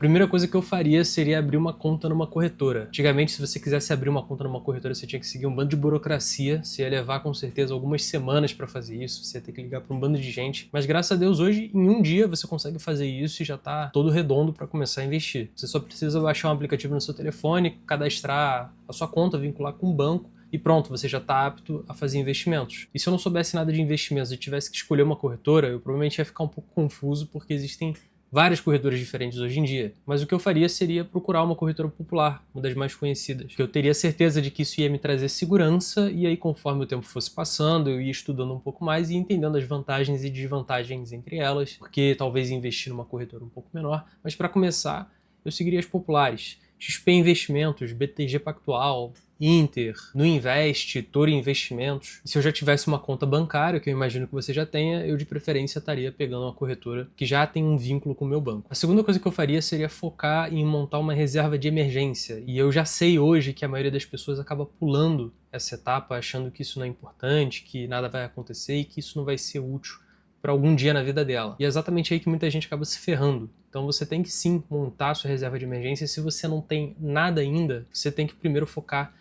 primeira coisa que eu faria seria abrir uma conta numa corretora. Antigamente, se você quisesse abrir uma conta numa corretora, você tinha que seguir um bando de burocracia, você ia levar com certeza algumas semanas para fazer isso, você ia ter que ligar para um bando de gente. Mas graças a Deus, hoje, em um dia, você consegue fazer isso e já tá todo redondo para começar a investir. Você só precisa baixar um aplicativo no seu telefone, cadastrar a sua conta, vincular com o banco, e pronto, você já está apto a fazer investimentos. E se eu não soubesse nada de investimentos e tivesse que escolher uma corretora, eu provavelmente ia ficar um pouco confuso, porque existem várias corretoras diferentes hoje em dia. Mas o que eu faria seria procurar uma corretora popular, uma das mais conhecidas, que eu teria certeza de que isso ia me trazer segurança, e aí conforme o tempo fosse passando, eu ia estudando um pouco mais e entendendo as vantagens e desvantagens entre elas, porque talvez investir numa corretora um pouco menor. Mas para começar, eu seguiria as populares. XP Investimentos, BTG Pactual, Inter, Nuinvest, Toro Investimentos. E se eu já tivesse uma conta bancária, que eu imagino que você já tenha, eu de preferência estaria pegando uma corretora que já tem um vínculo com o meu banco. A segunda coisa que eu faria seria focar em montar uma reserva de emergência. E eu já sei hoje que a maioria das pessoas acaba pulando essa etapa, achando que isso não é importante, que nada vai acontecer e que isso não vai ser útil para algum dia na vida dela. E é exatamente aí que muita gente acaba se ferrando. Então você tem que sim montar a sua reserva de emergência. Se você não tem nada ainda, você tem que primeiro focar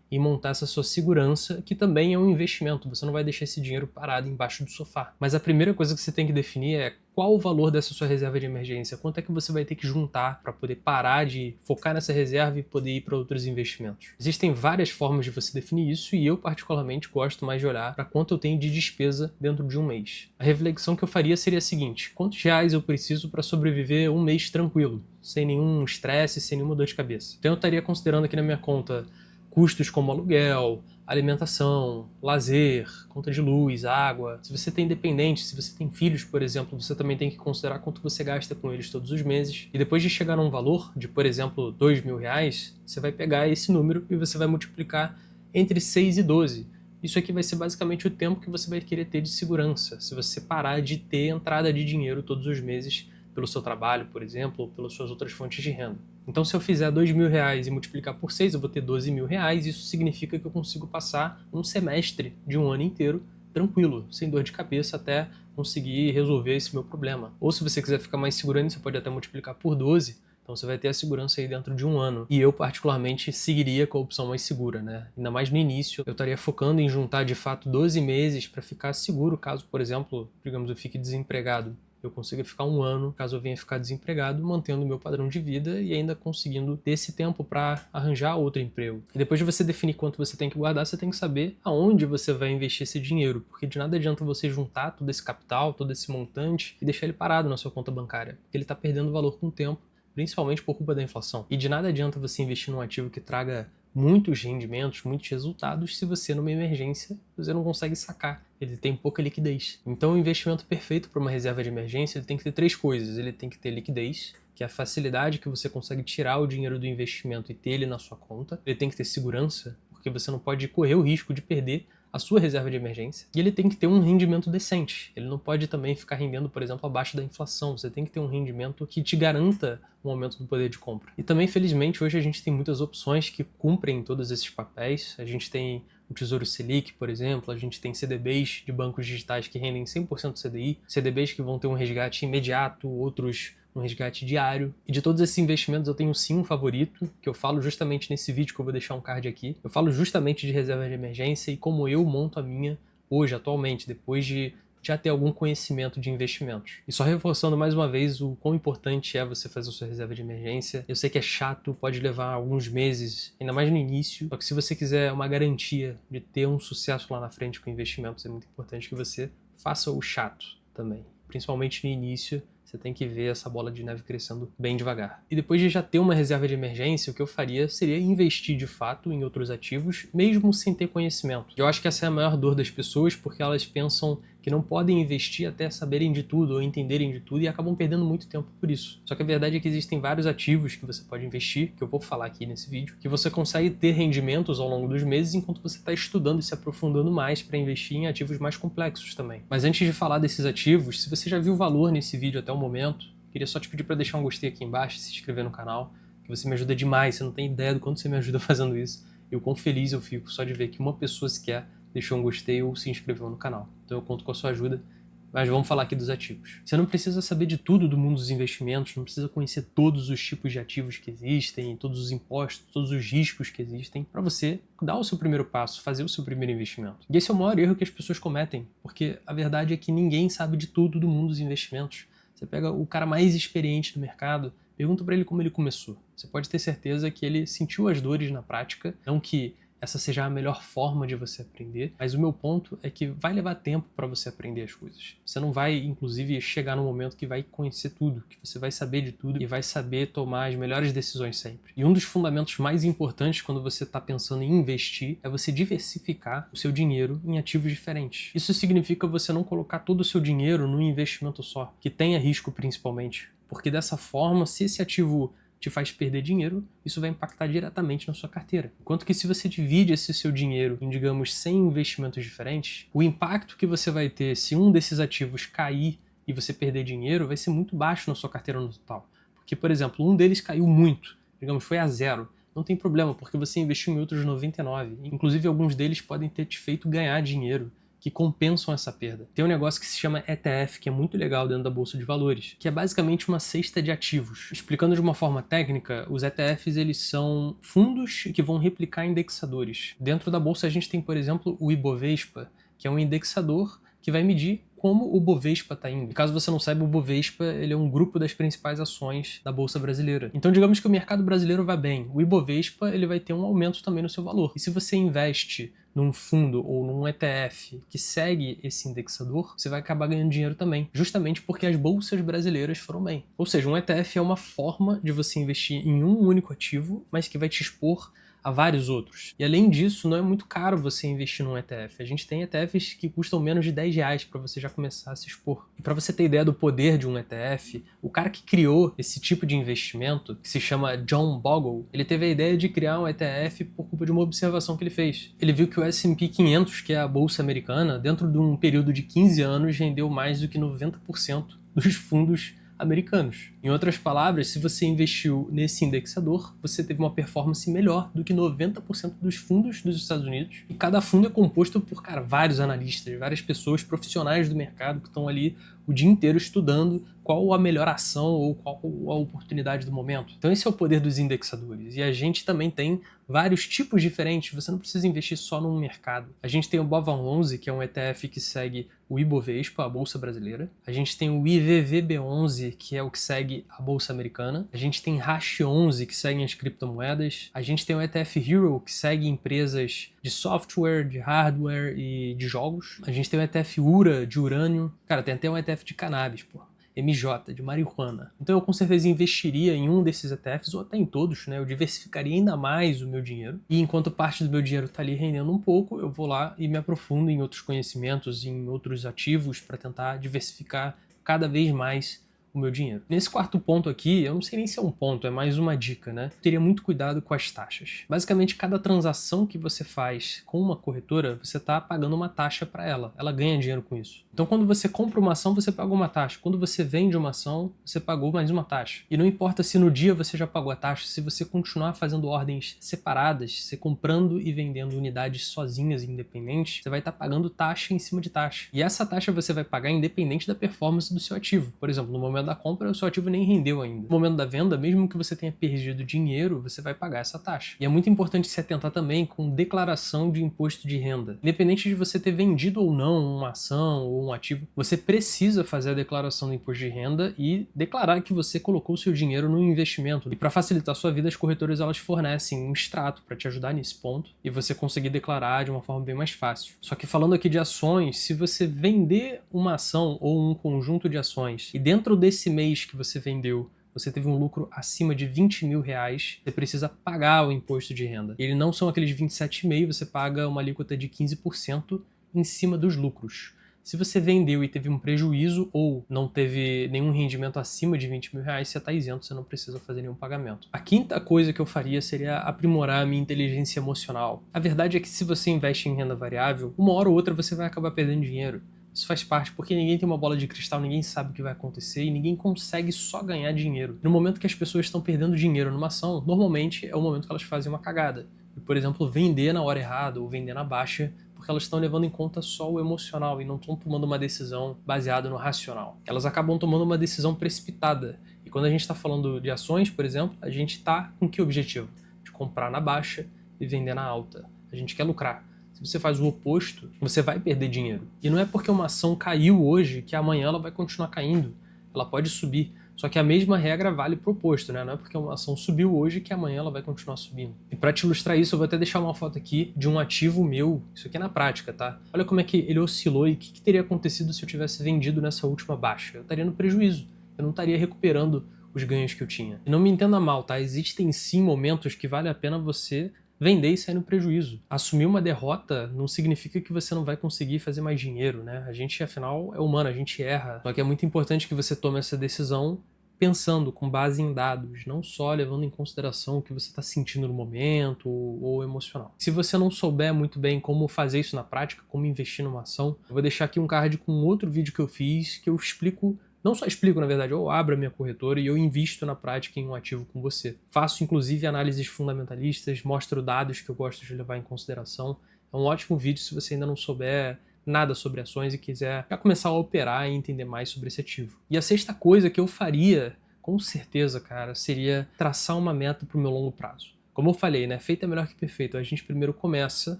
em montar essa sua segurança, que também é um investimento. Você não vai deixar esse dinheiro parado embaixo do sofá. Mas a primeira coisa que você tem que definir é qual o valor dessa sua reserva de emergência, quanto é que você vai ter que juntar para poder parar de focar nessa reserva e poder ir para outros investimentos. Existem várias formas de você definir isso e eu particularmente gosto mais de olhar para quanto eu tenho de despesa dentro de um mês. A reflexão que eu faria seria a seguinte: quantos reais eu preciso para sobreviver um mês tranquilo, sem nenhum estresse, sem nenhuma dor de cabeça? Então eu estaria considerando aqui na minha conta custos como aluguel, alimentação, lazer, conta de luz, água. Se você tem dependentes, se você tem filhos, por exemplo, você também tem que considerar quanto você gasta com eles todos os meses. E depois de chegar num valor de, por exemplo, R$2.000, você vai pegar esse número e você vai multiplicar entre 6 e 12. Isso aqui vai ser basicamente o tempo que você vai querer ter de segurança, se você parar de ter entrada de dinheiro todos os meses pelo seu trabalho, por exemplo, ou pelas suas outras fontes de renda. Então, se eu fizer R$2.000 e multiplicar por 6, eu vou ter R$12.000. Isso significa que eu consigo passar um semestre de um ano inteiro tranquilo, sem dor de cabeça, até conseguir resolver esse meu problema. Ou se você quiser ficar mais seguro ainda, você pode até multiplicar por 12. Então você vai ter a segurança aí dentro de um ano. E eu, particularmente, seguiria com a opção mais segura, né? Ainda mais no início, eu estaria focando em juntar, de fato, 12 meses para ficar seguro, caso, por exemplo, digamos, eu fique desempregado. Eu consiga ficar um ano, caso eu venha ficar desempregado, mantendo o meu padrão de vida e ainda conseguindo ter esse tempo para arranjar outro emprego. E depois de você definir quanto você tem que guardar, você tem que saber aonde você vai investir esse dinheiro, porque de nada adianta você juntar todo esse capital, todo esse montante e deixar ele parado na sua conta bancária, porque ele está perdendo valor com o tempo, principalmente por culpa da inflação. E de nada adianta você investir num ativo que traga muitos rendimentos, muitos resultados, se você numa emergência você não consegue sacar. Ele tem pouca liquidez. Então o investimento perfeito para uma reserva de emergência ele tem que ter três coisas. Ele tem que ter liquidez, que é a facilidade que você consegue tirar o dinheiro do investimento e ter ele na sua conta. Ele tem que ter segurança, porque você não pode correr o risco de perder a sua reserva de emergência. E ele tem que ter um rendimento decente. Ele não pode também ficar rendendo, por exemplo, abaixo da inflação. Você tem que ter um rendimento que te garanta um aumento do poder de compra. E também, felizmente, hoje a gente tem muitas opções que cumprem todos esses papéis. A gente tem o Tesouro Selic, por exemplo, a gente tem CDBs de bancos digitais que rendem 100% CDI, CDBs que vão ter um resgate imediato, outros um resgate diário. E de todos esses investimentos eu tenho sim um favorito, que eu falo justamente nesse vídeo que eu vou deixar um card aqui. Eu falo justamente de reserva de emergência e como eu monto a minha hoje, atualmente, depois de já ter algum conhecimento de investimentos. E só reforçando mais uma vez o quão importante é você fazer a sua reserva de emergência. Eu sei que é chato, pode levar alguns meses, ainda mais no início, só que se você quiser uma garantia de ter um sucesso lá na frente com investimentos, é muito importante que você faça o chato também. Principalmente no início, você tem que ver essa bola de neve crescendo bem devagar. E depois de já ter uma reserva de emergência, o que eu faria seria investir de fato em outros ativos, mesmo sem ter conhecimento. Eu acho que essa é a maior dor das pessoas, porque elas pensam que não podem investir até saberem de tudo ou entenderem de tudo e acabam perdendo muito tempo por isso. Só que a verdade é que existem vários ativos que você pode investir, que eu vou falar aqui nesse vídeo, que você consegue ter rendimentos ao longo dos meses enquanto você está estudando e se aprofundando mais para investir em ativos mais complexos também. Mas antes de falar desses ativos, se você já viu valor nesse vídeo até o momento, queria só te pedir para deixar um gostei aqui embaixo e se inscrever no canal, que você me ajuda demais, você não tem ideia do quanto você me ajuda fazendo isso. E o quão feliz eu fico só de ver que uma pessoa sequer deixou um gostei ou se inscreveu no canal. Então eu conto com a sua ajuda Mas vamos falar aqui dos ativos. Você não precisa saber de tudo do mundo dos investimentos, não precisa conhecer todos os tipos de ativos que existem, todos os impostos, todos os riscos que existem, para você dar o seu primeiro passo, fazer o seu primeiro investimento. E esse é o maior erro que as pessoas cometem, porque a verdade é que ninguém sabe de tudo do mundo dos investimentos. Você pega o cara mais experiente do mercado, pergunta para ele como ele começou. Você pode ter certeza que ele sentiu as dores na prática, não que essa seja a melhor forma de você aprender, mas o meu ponto é que vai levar tempo para você aprender as coisas. Você não vai, inclusive, chegar no momento que vai conhecer tudo, que você vai saber de tudo e vai saber tomar as melhores decisões sempre. E um dos fundamentos mais importantes quando você está pensando em investir é você diversificar o seu dinheiro em ativos diferentes. Isso significa você não colocar todo o seu dinheiro num investimento só, que tenha risco principalmente, porque dessa forma, se esse ativo te faz perder dinheiro, isso vai impactar diretamente na sua carteira. Enquanto que se você divide esse seu dinheiro em, digamos, 100 investimentos diferentes, o impacto que você vai ter se um desses ativos cair e você perder dinheiro vai ser muito baixo na sua carteira no total. Porque, por exemplo, um deles caiu muito, digamos, foi a zero. Não tem problema, porque você investiu em outros 99. Inclusive, alguns deles podem ter te feito ganhar dinheiro, que compensam essa perda. Tem um negócio que se chama ETF, que é muito legal dentro da Bolsa de Valores, que é basicamente uma cesta de ativos. Explicando de uma forma técnica, os ETFs eles são fundos que vão replicar indexadores. Dentro da Bolsa a gente tem, por exemplo, o Ibovespa, que é um indexador que vai medir como o Bovespa está indo. Caso você não saiba, o Bovespa ele é um grupo das principais ações da Bolsa Brasileira. Então, digamos que o mercado brasileiro vai bem. O Ibovespa ele vai ter um aumento também no seu valor. E se você investe num fundo ou num ETF que segue esse indexador, você vai acabar ganhando dinheiro também, justamente porque as bolsas brasileiras foram bem. Ou seja, um ETF é uma forma de você investir em um único ativo, mas que vai te expor a vários outros. E além disso, não é muito caro você investir num ETF. A gente tem ETFs que custam menos de R$10 para você já começar a se expor. E para você ter ideia do poder de um ETF, o cara que criou esse tipo de investimento, que se chama John Bogle, ele teve a ideia de criar um ETF por culpa de uma observação que ele fez. Ele viu que o S&P 500, que é a bolsa americana, dentro de um período de 15 anos, rendeu mais do que 90% dos fundos americanos. Em outras palavras, se você investiu nesse indexador, você teve uma performance melhor do que 90% dos fundos dos Estados Unidos. E cada fundo é composto por, vários analistas, várias pessoas profissionais do mercado que estão ali o dia inteiro estudando qual a melhor ação ou qual a oportunidade do momento. Então esse é o poder dos indexadores. E a gente também tem vários tipos diferentes, você não precisa investir só num mercado. A gente tem o BOVA11, que é um ETF que segue o Ibovespa, a Bolsa Brasileira. A gente tem o IVVB11, que é o que segue a Bolsa Americana. A gente tem Hash11, que segue as criptomoedas. A gente tem o ETF Hero, que segue empresas de software, de hardware e de jogos. A gente tem o ETF URA, de urânio. Cara, tem até um ETF de cannabis, pô. MJ, de marihuana. Então eu com certeza investiria em um desses ETFs ou até em todos, né? Eu diversificaria ainda mais o meu dinheiro. E enquanto parte do meu dinheiro está ali rendendo um pouco, eu vou lá e me aprofundo em outros conhecimentos, em outros ativos para tentar diversificar cada vez mais o meu dinheiro. Nesse quarto ponto aqui, eu não sei nem se é um ponto, é mais uma dica, né? Eu teria muito cuidado com as taxas. Basicamente, cada transação que você faz com uma corretora, você está pagando uma taxa para ela. Ela ganha dinheiro com isso. Então, quando você compra uma ação, você paga uma taxa. Quando você vende uma ação, você pagou mais uma taxa. E não importa se no dia você já pagou a taxa, se você continuar fazendo ordens separadas, você comprando e vendendo unidades sozinhas e independentes, você vai estar pagando taxa em cima de taxa. E essa taxa você vai pagar independente da performance do seu ativo. Por exemplo, no momento da compra, o seu ativo nem rendeu ainda. No momento da venda, mesmo que você tenha perdido dinheiro, você vai pagar essa taxa. E é muito importante se atentar também com declaração de imposto de renda. Independente de você ter vendido ou não uma ação ou um ativo, você precisa fazer a declaração do imposto de renda e declarar que você colocou o seu dinheiro no investimento. E para facilitar a sua vida, as corretoras elas fornecem um extrato para te ajudar nesse ponto e você conseguir declarar de uma forma bem mais fácil. Só que falando aqui de ações, se você vender uma ação ou um conjunto de ações e dentro desse mês que você vendeu, você teve um lucro acima de R$20 mil, você precisa pagar o imposto de renda. Ele não são aqueles 27,5%, você paga uma alíquota de 15% em cima dos lucros. Se você vendeu e teve um prejuízo ou não teve nenhum rendimento acima de R$20 mil, você está isento, você não precisa fazer nenhum pagamento. A quinta coisa que eu faria seria aprimorar a minha inteligência emocional. A verdade é que se você investe em renda variável, uma hora ou outra você vai acabar perdendo dinheiro. Isso faz parte porque ninguém tem uma bola de cristal, ninguém sabe o que vai acontecer e ninguém consegue só ganhar dinheiro. No momento que as pessoas estão perdendo dinheiro numa ação, normalmente é o momento que elas fazem uma cagada. E, por exemplo, vender na hora errada ou vender na baixa porque elas estão levando em conta só o emocional e não estão tomando uma decisão baseada no racional. Elas acabam tomando uma decisão precipitada. E quando a gente está falando de ações, por exemplo, a gente está com que objetivo? De comprar na baixa e vender na alta. A gente quer lucrar. Se você faz o oposto, você vai perder dinheiro. E não é porque uma ação caiu hoje que amanhã ela vai continuar caindo. Ela pode subir. Só que a mesma regra vale pro oposto, né? Não é porque uma ação subiu hoje que amanhã ela vai continuar subindo. E para te ilustrar isso, eu vou até deixar uma foto aqui de um ativo meu. Isso aqui é na prática, tá? Olha como é que ele oscilou e o que teria acontecido se eu tivesse vendido nessa última baixa. Eu estaria no prejuízo. Eu não estaria recuperando os ganhos que eu tinha. E não me entenda mal, tá? Existem sim momentos que vale a pena você vender e sair no prejuízo. Assumir uma derrota não significa que você não vai conseguir fazer mais dinheiro, né? A gente, afinal, é humano, a gente erra. Só que é muito importante que você tome essa decisão pensando com base em dados, não só levando em consideração o que você está sentindo no momento ou emocional. Se você não souber muito bem como fazer isso na prática, como investir numa ação, eu vou deixar aqui um card com outro vídeo que eu fiz que eu explico. Não só explico, na verdade, eu abro a minha corretora e eu invisto na prática em um ativo com você. Faço, inclusive, análises fundamentalistas, mostro dados que eu gosto de levar em consideração. É um ótimo vídeo se você ainda não souber nada sobre ações e quiser já começar a operar e entender mais sobre esse ativo. E a sexta coisa que eu faria, com certeza, cara, seria traçar uma meta para o meu longo prazo. Como eu falei, né? Feito é melhor que perfeito. A gente primeiro começa,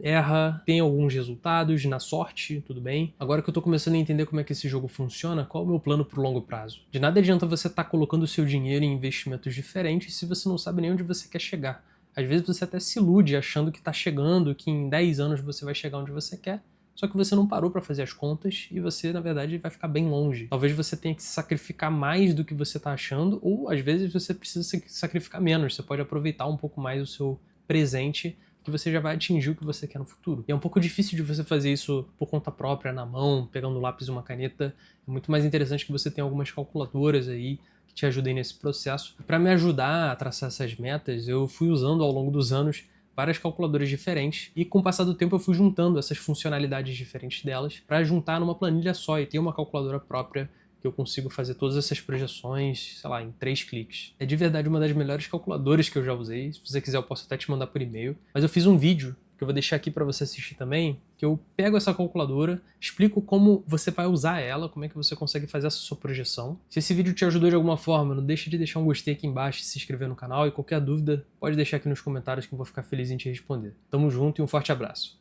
erra, tem alguns resultados na sorte, tudo bem. Agora que eu tô começando a entender como é que esse jogo funciona, qual é o meu plano pro longo prazo? De nada adianta você estar colocando o seu dinheiro em investimentos diferentes se você não sabe nem onde você quer chegar. Às vezes você até se ilude achando que tá chegando, que em 10 anos você vai chegar onde você quer, só que você não parou para fazer as contas e você, na verdade, vai ficar bem longe. Talvez você tenha que se sacrificar mais do que você está achando, ou às vezes você precisa se sacrificar menos. Você pode aproveitar um pouco mais o seu presente, que você já vai atingir o que você quer no futuro. E é um pouco difícil de você fazer isso por conta própria, na mão, pegando um lápis e uma caneta. É muito mais interessante que você tenha algumas calculadoras aí que te ajudem nesse processo. Para me ajudar a traçar essas metas, eu fui usando ao longo dos anos várias calculadoras diferentes e com o passar do tempo eu fui juntando essas funcionalidades diferentes delas para juntar numa planilha só e ter uma calculadora própria que eu consigo fazer todas essas projeções, sei lá, em 3 cliques. É de verdade uma das melhores calculadoras que eu já usei. Se você quiser eu posso até te mandar por e-mail. Mas eu fiz um vídeo que eu vou deixar aqui para você assistir também, que eu pego essa calculadora, explico como você vai usar ela, como é que você consegue fazer essa sua projeção. Se esse vídeo te ajudou de alguma forma, não deixe de deixar um gostei aqui embaixo e se inscrever no canal, e qualquer dúvida pode deixar aqui nos comentários que eu vou ficar feliz em te responder. Tamo junto e um forte abraço.